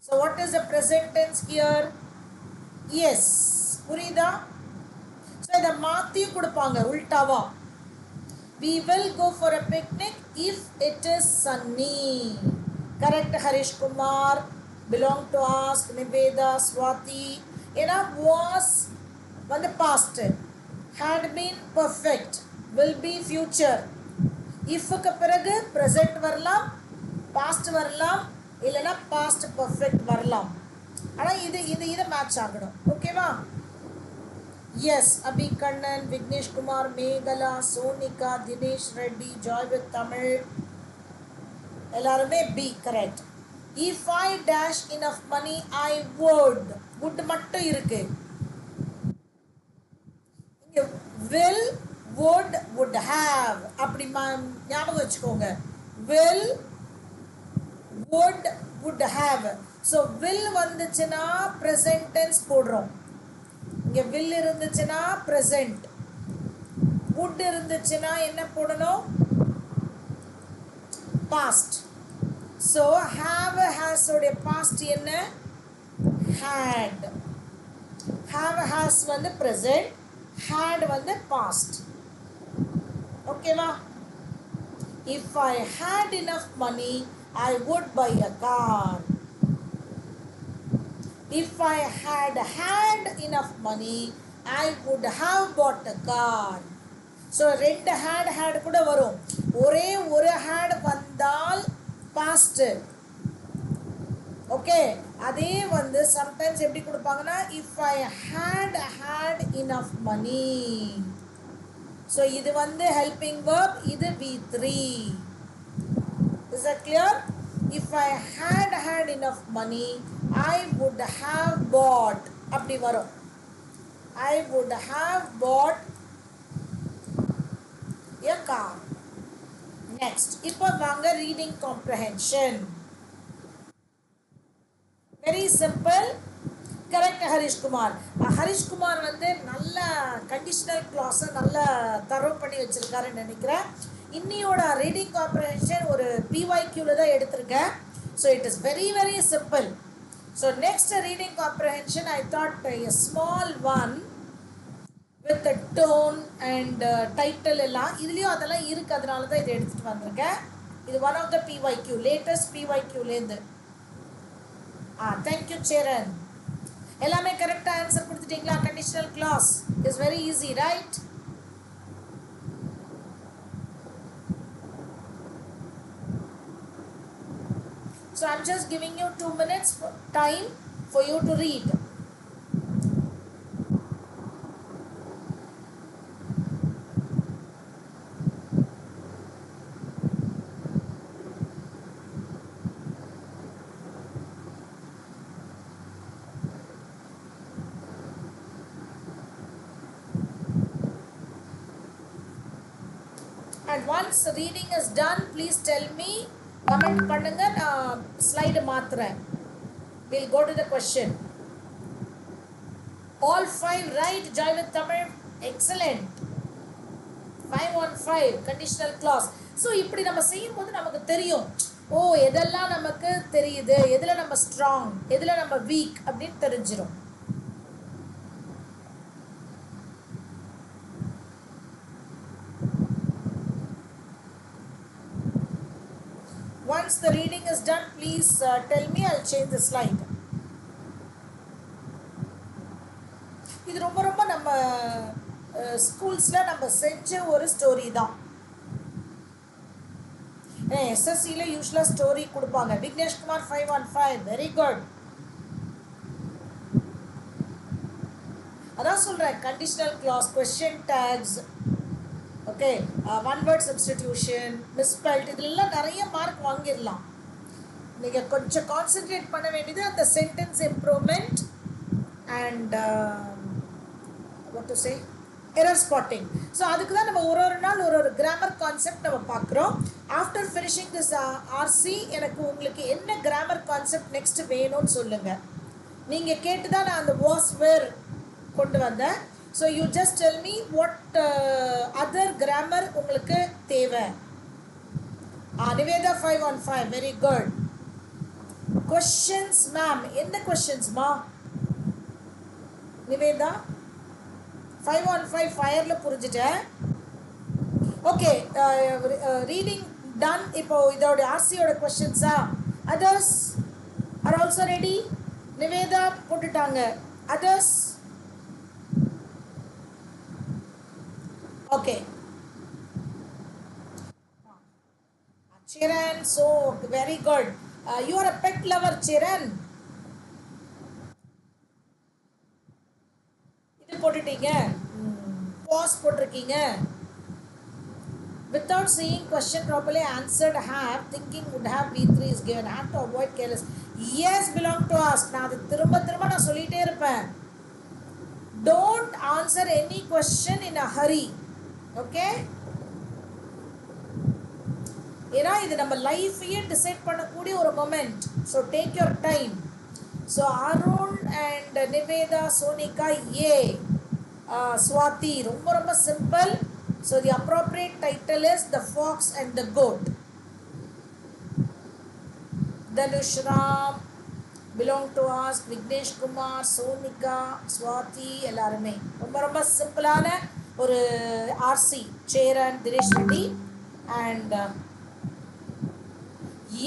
[SPEAKER 1] So what is the present tense here? yes. புரியுதா? ஸோ இதை மாற்றி கொடுப்பாங்க உல்டாவா. we will go for a picnic if it is sunny. correct Harish Kumar. belong to ask, Niveda, Swati. ஏன்னா was வந்து past, had been perfect, will be future. ifக்கு பிறகு present வரலாம், past வரலாம், இல்லைன்னா past perfect வரலாம். ஆனால் இது மேட்ச் ஆகணும். ஓகேவா? yes. Abhikannan, Vignesh Kumar, Meghala, Sonika, Dinesh Reddy, Joy with Tamil எல்லாருமே B correct. if I dash enough money I would. would மட்டும் இருக்கு. இங்கே will would have அப்படி ஞாபகம் வச்சுக்கோங்க. will would have. so will வந்துச்சுனா present tense போடுறோம். இங்க will இருந்துச்சுனா present, would இருந்துச்சுனா என்ன போடணும்? past. so have has உடைய past என்ன? had. have has வந்து present, had வந்து past. ஓகேவா? if I had enough money I would buy a car. if I had enough money I would have bought a car. so ரெண்டு had கூட வரும். ஒரே ஒரு had வந்தால் past. ஓகே, அதே வந்து sometimes எப்படி கொடுப்பாங்கன்னா if I had enough money. so இது வந்து helping verb, இது V3. is that clear? if I had enough money I would have bought, அப்படி வரும். I would have bought a car. next, இப்போ வாங்க reading comprehension. very simple. correct Harish Kumar. Harish Kumar வந்து நல்ல conditional clause நல்ல தரவு பண்ணி வச்சிருக்காருன்னு நினைக்கிறேன். இன்னியோட ரீடிங் காம்ப்ரஹென்ஷன் ஒரு PYQல தான் எடுத்திருக்கேன். so it is very very simple. so next reading comprehension I thought a small one with the tone and title எல்லாம் இதுலயும் அதெல்லாம் இருக்கு, அதனால தான் இதை எடுத்துட்டு வந்திருக்கேன். இது one of the PYQ, latest PYQல இருந்து. thank you Cheran. எல்லாமே கரெக்டா ஆன்சர் கொடுத்துட்டீங்களா? Conditional clause is very easy, right? so I'm just giving you 2 minutes time for you to read. and once reading is done please tell me, comment பண்ணுங்க, நான் slide மாத்துறேன். we'll go to the question. all 5 right? joy with Tamil, excellent. 5 on 5 conditional clause. so இப்படி நம்ம செய்யும்போது நமக்கு தெரியும், ஓ எதெல்லாம் நமக்கு தெரியுது, எதுல நம்ம ஸ்ட்ராங், எதுல நம்ம வீக் அப்படின்னு தெரிஞ்சிரும். once the reading is done please tell me, I'll change the slide. இது ரொம்ப ரொம்ப நம்ம ஸ்கூல்ஸ்ல நம்ம செஞ்ச ஒரு ஸ்டோரி தான். SSCல யூசுவலா ஸ்டோரி கொடுப்பாங்க. Vignesh Kumar 5 on 5, very good. அதான் சொல்றேன், conditional clause, question tags, okay, one word substitution, misspelled, இதெல்லாம் நிறைய மார்க் வாங்கிடலாம். நீங்கள் கொஞ்சம் கான்சென்ட்ரேட் பண்ண வேண்டியது அந்த sentence improvement and what to say error spotting. So அதுக்கு தான் நம்ம ஒரு நாள் ஒரு கிராமர் கான்செப்ட் நம்ம பார்க்குறோம். ஆஃப்டர் ஃபினிஷிங் திஸ் RC எனக்கு உங்களுக்கு என்ன கிராமர் கான்செப்ட் நெக்ஸ்ட் வேணும்னு சொல்லுங்கள். நீங்கள் கேட்டு தான் நான் அந்த வாஸ் வேர் கொண்டு வந்தேன். So you just tell me what other grammar உங்களுக்கு தேவை. Niveda 5 on 5, very good. questions ma'am, என்ன questions ma? Niveda 5 on 5 fireல புரிஞ்சிட்டேன். okay, reading done. இப்போ இதோட RC ஓட questions others are also ready. Niveda போட்டுட்டாங்க. others okay. Chiran, so very good. You are a pet lover, Chiran. இது போட்டுட்டீங்க, pause போட்டிருக்கீங்க. without seeing question properly answered have, thinking would have, V3 is given. have to avoid careless. yes belong to us. நான் அது திரும்ப திரும்ப நான் சொல்லிட்டே இருப்பேன். don't answer any question in a hurry. Okay, ஏன்னா இது நம்ம லைஃபையே டிசைட் பண்ணக்கூடிய ஒரு moment. So take your time. So Arun and Niveda, Sonika, A, Swathi, ரொம்ப ரொம்ப simple. So the appropriate title is the fox and the goat. Dhanush Ram belong to us, Vignesh Kumar, Sonika, Swathi எல்லாருமே ரொம்ப ரொம்ப சிம்பிளான ஒரு RC. Cheran, Dinesh Reddy and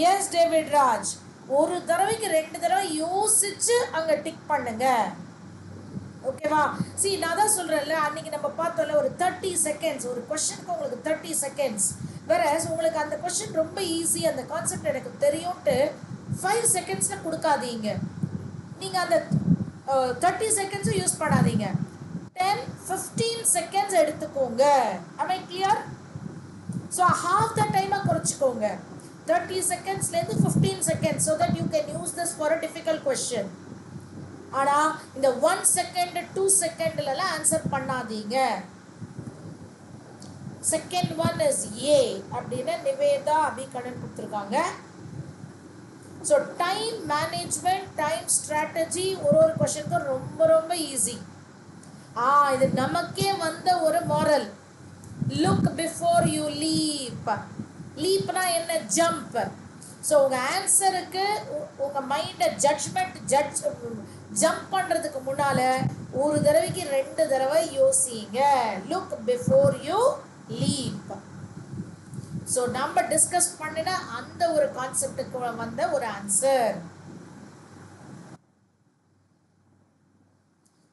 [SPEAKER 1] yes David Raj. ஒரு தடவைக்கு 2 தடவை யோசிச்சு அங்க டிக் பண்ணுங்க. ஓகேவா? சி, நான் தான் சொல்றேன்ல, அன்னைக்கு நம்ம பார்த்தோம்ல ஒரு 30 செகண்ட்ஸ் ஒரு கொஸ்டினுக்கு உங்களுக்கு 30 செகண்ட்ஸ். வேற உங்களுக்கு அந்த கொஸ்டின் ரொம்ப ஈஸி, அந்த கான்செப்ட் எனக்கு தெரியும்ட்டு 5 செகண்ட்ஸில் கொடுக்காதீங்க. நீங்கள் அந்த 30 செகண்ட்ஸும் யூஸ் பண்ணாதீங்க. 10-15 செகண்ட்ஸ் எடுத்துக்கோங்க. am I clear? So half the டைமை குறைச்சிக்கோங்க. 30 செகண்ட்ஸ்லேருந்து 15 seconds so that you can use this for a difficult question. ஆனால் இந்த 1 செகண்ட் 2 செகண்ட்லலாம் ஆன்சர் பண்ணாதீங்க. செகண்ட் ஒன் இஸ் ஏ அப்படின்னு நிவேதா அபிகண்ணன் கொடுத்துருக்காங்க. So time management, time strategy ஒரு கொஷனுக்கும் ரொம்ப ரொம்ப ஈஸி. இது நமக்கே வந்த ஒரு moral. Look before you leap. லீப்னா என்ன? ஜம்ப். ஸோ உங்கள் ஆன்சருக்கு உங்கள் மைண்டை ஜம்ப் பண்ணுறதுக்கு முன்னால் ஒரு தடவைக்கு 2 தடவை யோசிங்க. Look before you leap. So நம்ம டிஸ்கஸ் பண்ணின அந்த ஒரு கான்செப்டுக்கு வந்த ஒரு ஆன்சர்.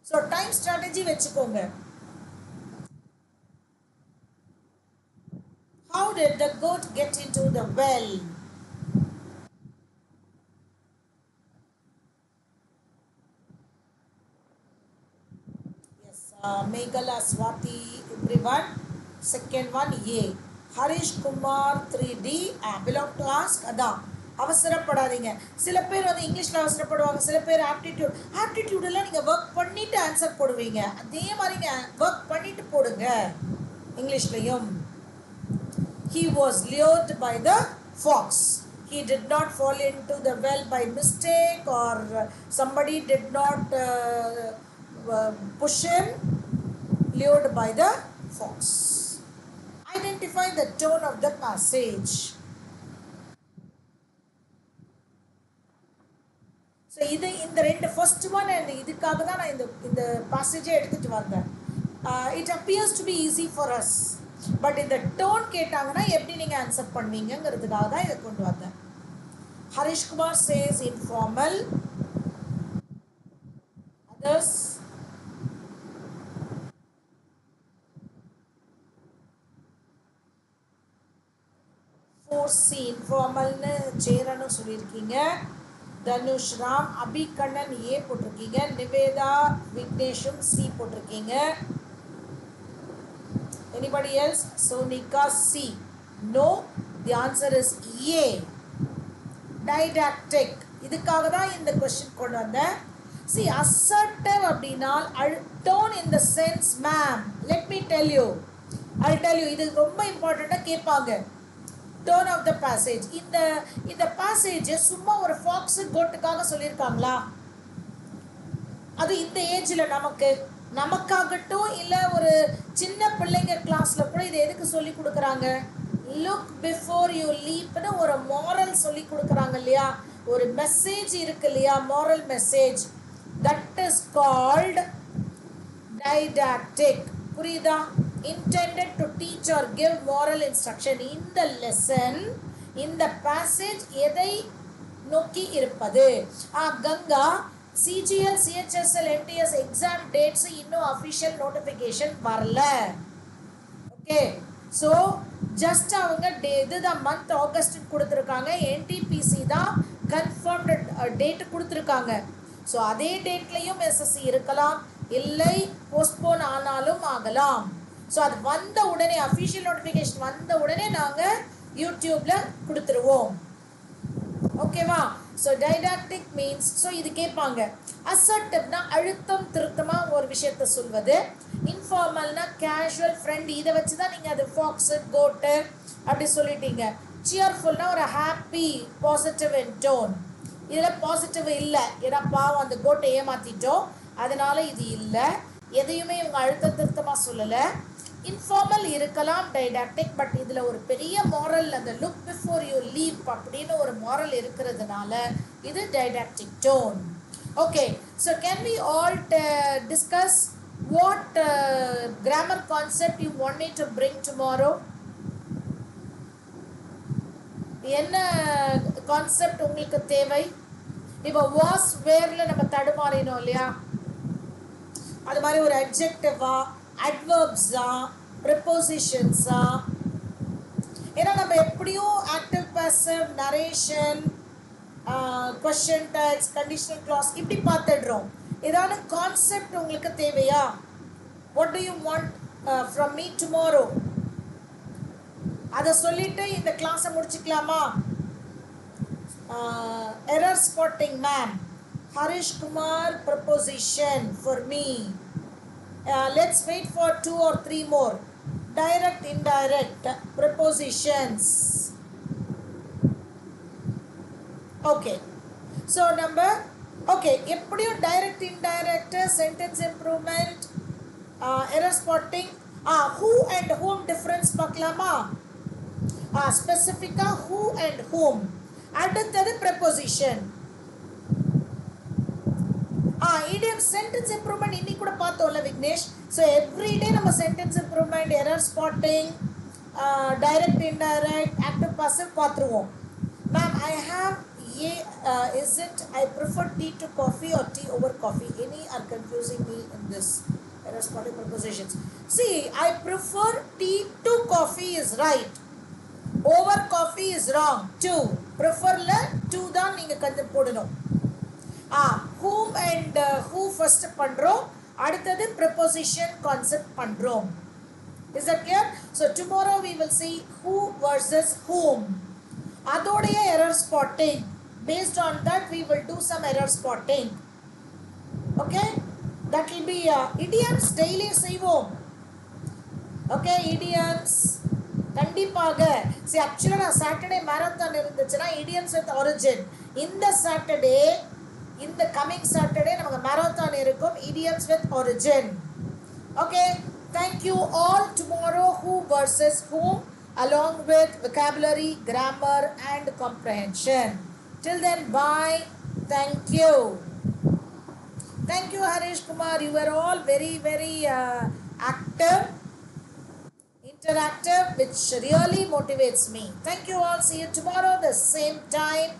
[SPEAKER 1] ஸோ டைம் ஸ்ட்ராட்டஜி வச்சுக்கோங்க. How did the goat get into the well? Yes, Meghala, Swati, everyone. Second one, A. Harish Kumar 3D belong to ask. அதான் அவசரப்படாதீங்க. சில பேர் வந்து இங்கிலீஷில் அவசரப்படுவாங்க, சில பேர் ஆப்டிடியூடெல்லாம் நீங்கள் ஒர்க் பண்ணிவிட்டு ஆன்சர் போடுவீங்க. அதே மாதிரி நீங்கள் ஒர்க் பண்ணிவிட்டு போடுங்க இங்கிலீஷ்லையும். He was lured by the fox. He did not fall into the well by mistake or somebody did not push him. Lured by the fox. Identify the tone of the passage. So இந்த ரெண்டு first one and இதுக்காக தான் நான் இந்த பாசேஜை எடுத்துட்டு வந்தேன். It appears to be easy for us. But இந்த tone கேட்டாங்கன்னா எப்படி நீங்கள் ஆன்சர் பண்ணுவீங்கிறதுக்காக தான் இதை கொண்டு வந்தேன். Harishkumar says informal. Others? C இன்ஃபார்மல்னு சேரன்னு சொல்லியிருக்கீங்க. தனுஷ் ராம், அபிகண்ணன் ஏ போட்டிருக்கீங்க. நிவேதா விக்னேஷும் சி போட்டிருக்கீங்க. Anybody else? Sonika C. No, the answer is A. Didactic. இதுக்காக தான் இந்த கொஸ்டின் கொண்டு வந்தேன். சி அசர்ட்டிவ் அப்படின்னா tone in the sense ma'am. Let me tell you. இது ரொம்ப இம்பார்ட்டண்ட்டாக கேட்பாங்க. Tone of the passage. இந்த பேசேஜ் சும்மா ஒரு ஃபாக்ஸு கோட்டுக்காக சொல்லியிருக்காங்களா? அது இந்த ஏஜில் நமக்காகட்டும் இல்லை ஒரு சின்ன பிள்ளைங்க கிளாஸில் கூட இதை எதுக்கு சொல்லி கொடுக்குறாங்க? லுக் பிஃபோர் யூ லீப்னு ஒரு மாரல் சொல்லி கொடுக்குறாங்க இல்லையா? ஒரு மெசேஜ் இருக்கு இல்லையா? Moral message. That is called didactic. புரியுதா? Intended to teach or give moral instruction. In the lesson, in the passage எதை நோக்கி இருப்பது? Ganga, CGL, CHSL, MTS exam dates இன்னும் அஃபிஷியல் நோட்டிஃபிகேஷன் வரல. ஓகே, ஸோ ஜஸ்ட் அவங்க இதுதான் மந்த் ஆகஸ்ட் கொடுத்துருக்காங்க. NTPC தான் கன்ஃபார்ம்டு டேட்டு கொடுத்துருக்காங்க. ஸோ அதே டேட்லையும் SSC இருக்கலாம், இல்லை போஸ்ட்போன் ஆனாலும் ஆகலாம். ஸோ அது வந்த உடனே அஃபிஷியல் நோட்டிஃபிகேஷன் வந்த உடனே நாங்கள் யூடியூப்பில் கொடுத்துருவோம். ஓகேவா? ஸோ டைடாக்டிக் மீன்ஸ், ஸோ இது கேட்பாங்க. அசர்ட்டிவ்னா அழுத்தம் திருத்தமாக ஒரு விஷயத்தை சொல்வது. இன்ஃபார்மல்னா கேஷுவல் ஃப்ரெண்ட், இதை வச்சு தான் நீங்கள் அது ஃபாக்ஸு கோட்டு அப்படி சொல்லிட்டீங்க. சியர்ஃபுல்னா ஒரு ஹாப்பி பாசிட்டிவ் இன் டோன். இதில் பாசிட்டிவ் இல்லை, ஏன்னா பாவம் அந்த கோட்டை ஏமாற்றிட்டோம், அதனால இது இல்லை. எதையுமே இவங்க அழுத்த திருத்தமாக சொல்லலை. இன்ஃபார்மல் இருக்கலாம் டைடாக்டிக், பட் இதில் ஒரு பெரிய மாரல், அந்த லுக் பிஃபோர் யூ லீவ் அப்படின்னு ஒரு மாரல் இருக்கிறதுனால இது didactic tone. Okay, so can we all discuss what grammar concept you want me to bring tomorrow? என்ன கான்செப்ட் உங்களுக்கு தேவை? இப்போ வாஸ் வேர்ல நம்ம தடுமாறினோம் இல்லையா, அது மாதிரி ஒரு அட்ஜெக்டிவா, அட்வர்ப்ஸா, ப்ரிப்போசிஷன்ஸா? ஏன்னா நம்ம எப்படியும் active passive, narration, question tags, conditional clause இப்படி பார்த்துடுறோம். ஏதாவது கான்செப்ட் உங்களுக்கு தேவையா? What do you want from me tomorrow? அதை சொல்லிட்டு இந்த கிளாஸை முடிச்சுக்கலாமா? Error spotting ma'am, Harish Kumar preposition for me. Let's wait for 2 or 3 more. Direct indirect prepositions. Okay, so நம்ம ஓகே எப்படியும் direct indirect, sentence improvement, error spotting, who and whom difference பார்க்கலாமா? ஸ்பெசிஃபிக்கா who and ஹூம். அடுத்தது ப்ரெப்போசிஷன். இடியம் சென்டென்ஸ் இம்ப்ரூவ்மெண்ட் இன்னைக்கு கூட பார்த்தோம்ல Vignesh. So everyday நம்ம sentence improvement, error spotting, direct indirect, active passive பார்த்துருவோம். Ma'am I have is it I prefer tea to coffee or tea over coffee? Any are confusing me in this responding prepositions. See, I prefer tea to coffee is right. Over coffee is wrong. To prefer la to தான் நீங்க கண்டு போடணும். Whom and who first பண்றோம், அடுத்தது preposition concept பண்றோம். Is that clear? So tomorrow we will see who versus whom. அதோடைய error spotting. Based on that we will do some error spotting. Okay, that will be idioms daily செய்வோம். Okay, idioms கண்டிப்பாக. See, actually நான் Saturday marathon இருந்துச்சுன்னா idioms with origin. இந்த Saturday, இந்த coming Saturday நமக்கு marathon இருக்கும், idioms with origin. Okay, thank you all. Tomorrow who versus whom along with vocabulary, grammar and comprehension. Till then, bye. Thank you. Thank you, Harish Kumar. You were all very active, interactive, which really motivates me. Thank you all. See you tomorrow, the same time.